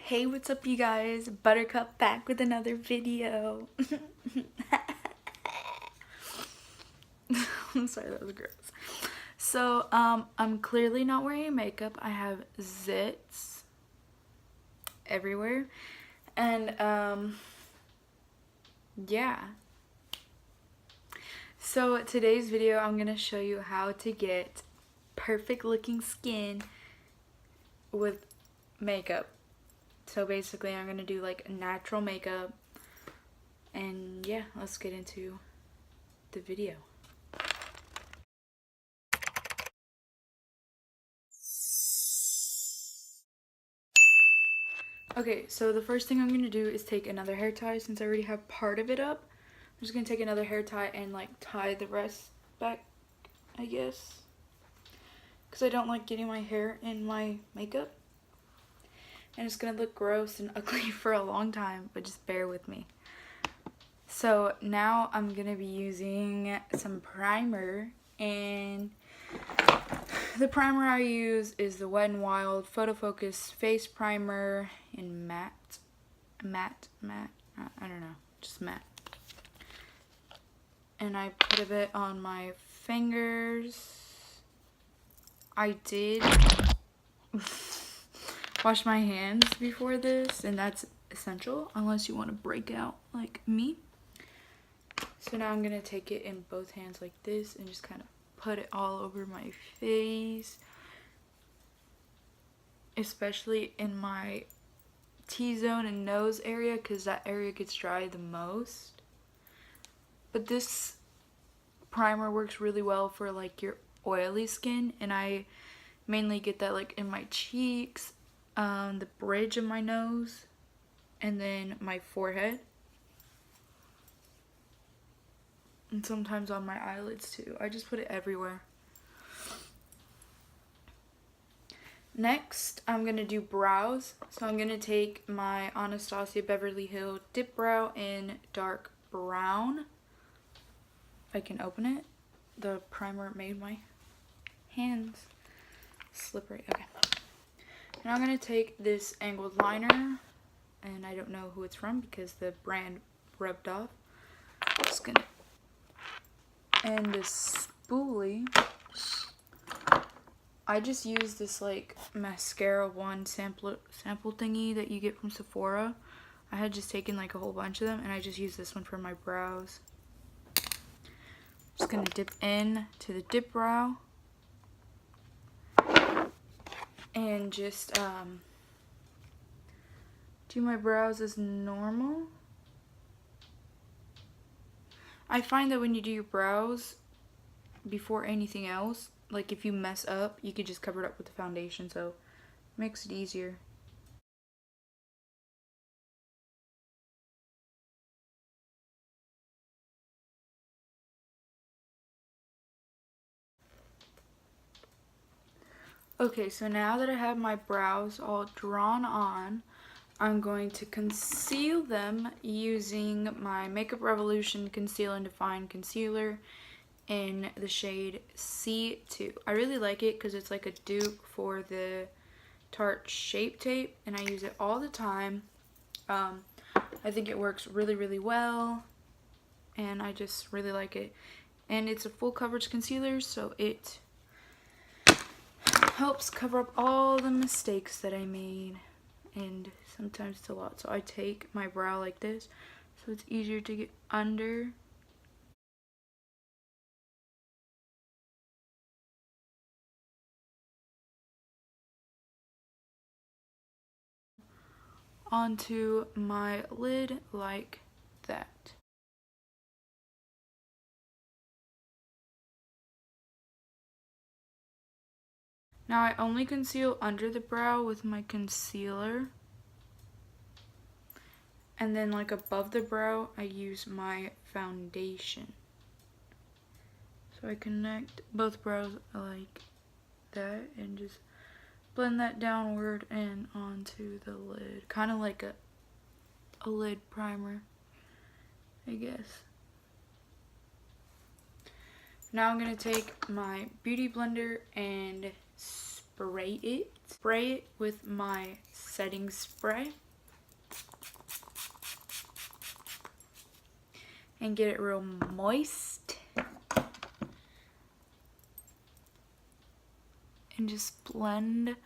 Hey, what's up you guys? Buttercup back with another video. I'm sorry, that was gross. So, I'm clearly not wearing makeup. I have zits everywhere. And, yeah. So, today's video, I'm gonna show you how to get perfect looking skin with makeup. So basically I'm gonna do like natural makeup, and yeah, let's get into the video. Okay, so the first thing I'm gonna do is take another hair tie. Since I already have part of it up, I'm just gonna take another hair tie and like tie the rest back, I guess, because I don't like getting my hair in my makeup and it's gonna look gross and ugly for a long time, but just bear with me. So now I'm gonna be using some primer, and the primer I use is the Wet n Wild Photo Focus Face Primer in matte, I don't know, just matte. And I put a bit on my fingers. I did wash my hands before this, and that's essential unless you want to break out like me. So now I'm going to take it in both hands like this and just kind of put it all over my face, especially in my T-zone and nose area, because that area gets dry the most. But this primer works really well for like your oily skin, and I mainly get that like in my cheeks, the bridge of my nose, and then my forehead, and sometimes on my eyelids too. I just put it everywhere. Next, I'm going to do brows. So I'm going to take my Anastasia Beverly Hills Dip Brow in dark brown. If I can open it. The primer made my hands slippery. Okay. And I'm going to take this angled liner, and I don't know who it's from because the brand rubbed off. I'm just going to, and this spoolie, I just use this like mascara one sample thingy that you get from Sephora. I had just taken like a whole bunch of them, and I just use this one for my brows. Just gonna dip in to the dip brow and just do my brows as normal. I find that when you do your brows before anything else, like if you mess up, you could just cover it up with the foundation, so it makes it easier. Okay, so now that I have my brows all drawn on, I'm going to conceal them using my Makeup Revolution Conceal and Define Concealer in the shade C2. I really like it because it's like a dupe for the Tarte Shape Tape, and I use it all the time. I think it works really, really well, and I just really like it. And it's a full coverage concealer, so it helps cover up all the mistakes that I made, and sometimes it's a lot. So I take my brow like this so it's easier to get under. Onto my lid like that. Now I only conceal under the brow with my concealer, and then like above the brow I use my foundation. So I connect both brows like that and just blend that downward and onto the lid, kind of like a lid primer, I guess. Now I'm going to take my beauty blender and spray it. Spray it with my setting spray. And get it real moist. And just blend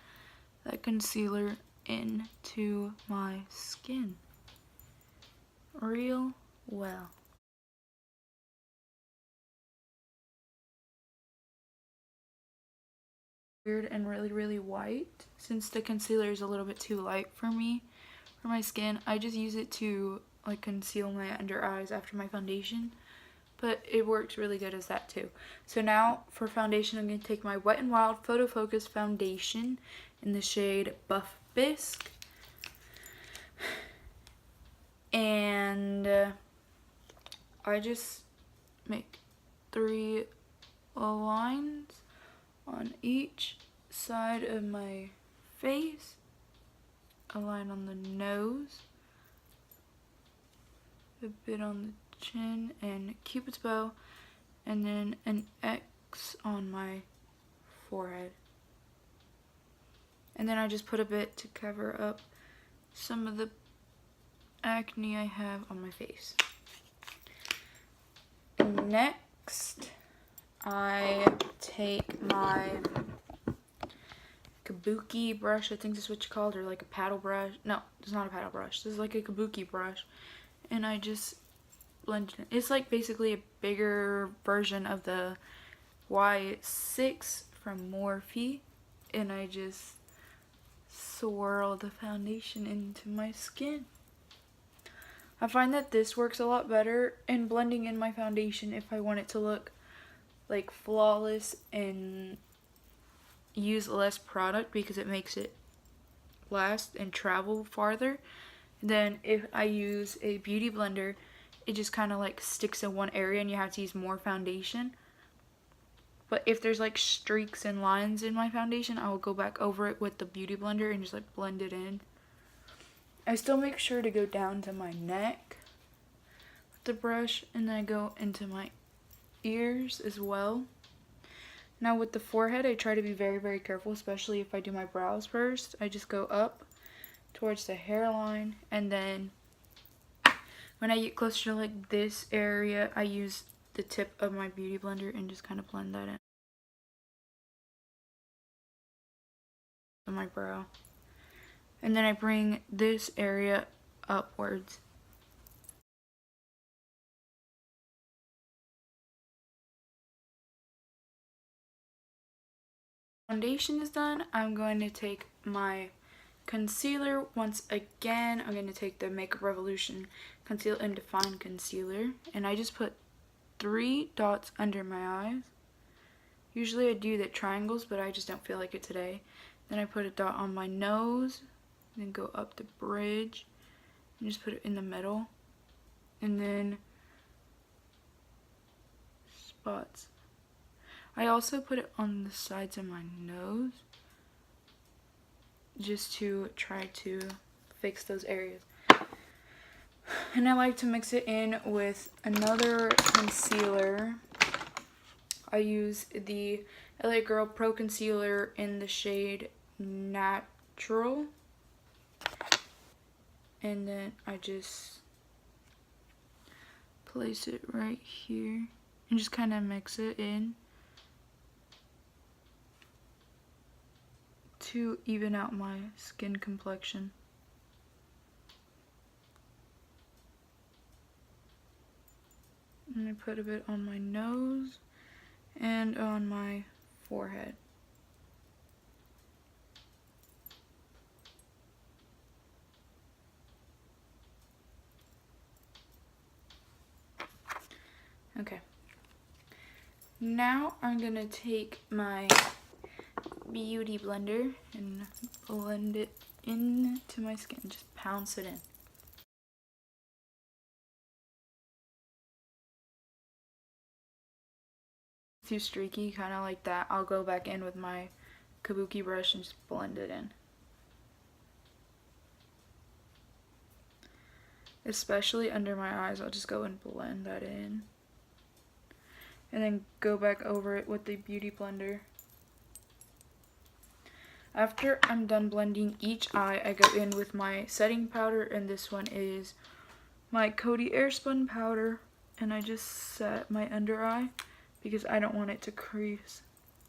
that concealer into my skin real well. Weird and really white. Since the concealer is a little bit too light for me, for my skin, I just use it to like conceal my under eyes after my foundation, but it works really good as that too. So now for foundation, I'm going to take my Wet n Wild Photo Focus foundation in the shade Buff Bisque, and I just make 3 lines on each side of my face, a line on the nose, a bit on the chin and Cupid's bow, and then an X on my forehead. And then I just put a bit to cover up some of the acne I have on my face. Next, I take my kabuki brush, I think this is what you call it, or like a paddle brush. No, it's not a paddle brush. This is like a kabuki brush. And I just blend it in. It's like basically a bigger version of the Y6 from Morphe. And I just swirl the foundation into my skin. I find that this works a lot better in blending in my foundation if I want it to look like flawless and use less product, because it makes it last and travel farther than if I use a beauty blender. It just kind of like sticks in one area and you have to use more foundation. But if there's like streaks and lines in my foundation, I will go back over it with the beauty blender and just like blend it in. I still make sure to go down to my neck with the brush, and then I go into my ears as well. Now with the forehead, I try to be very careful, especially if I do my brows first. I just go up towards the hairline, and then when I get closer to like this area, I use the tip of my beauty blender and just kind of blend that in on my brow. And then I bring this area upwards. Foundation is done. I'm going to take my concealer once again. I'm going to take the Makeup Revolution Conceal and Define Concealer, and I just put 3 dots under my eyes. Usually I do the triangles, but I just don't feel like it today. Then I put a dot on my nose, then go up the bridge and just put it in the middle, and then spots. I also put it on the sides of my nose just to try to fix those areas. And I like to mix it in with another concealer. I use the LA Girl Pro Concealer in the shade Natural. And then I just place it right here and just kind of mix it in to even out my skin complexion. And I put a bit on my nose and on my forehead. Okay. Now I'm gonna take my beauty blender and blend it into my skin. Just pounce it in. Too streaky, kind of like that, I'll go back in with my kabuki brush and just blend it in. Especially under my eyes, I'll just go and blend that in. And then go back over it with the beauty blender. After I'm done blending each eye, I go in with my setting powder, and this one is my Coty Airspun powder, and I just set my under eye because I don't want it to crease,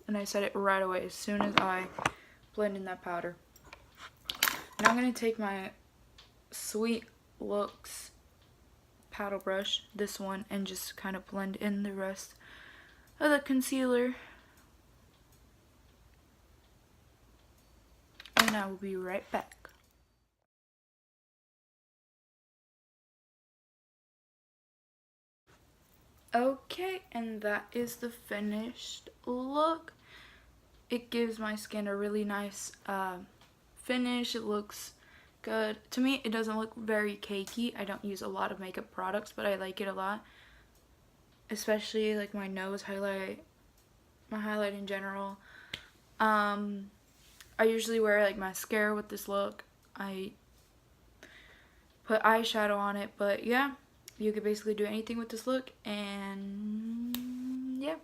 and I set it right away as soon as I blend in that powder. Now I'm going to take my Sweet Looks paddle brush, this one, and just kind of blend in the rest of the concealer. And I will be right back. Okay, and that is the finished look. It gives my skin a really nice finish. It looks good. To me, it doesn't look very cakey. I don't use a lot of makeup products, but I like it a lot. Especially like my nose highlight, my highlight in general. I usually wear like mascara with this look. I put eyeshadow on it, but yeah, you could basically do anything with this look, and yeah.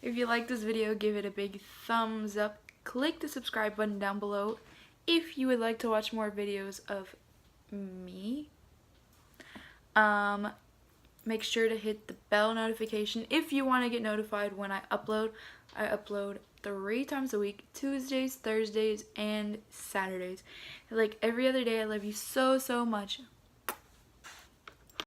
If you like this video, give it a big thumbs up. Click the subscribe button down below if you would like to watch more videos of me. Make sure to hit the bell notification if you want to get notified when I upload. I upload 3 times a week, Tuesdays, Thursdays, and Saturdays. Like every other day. I love you so, so much.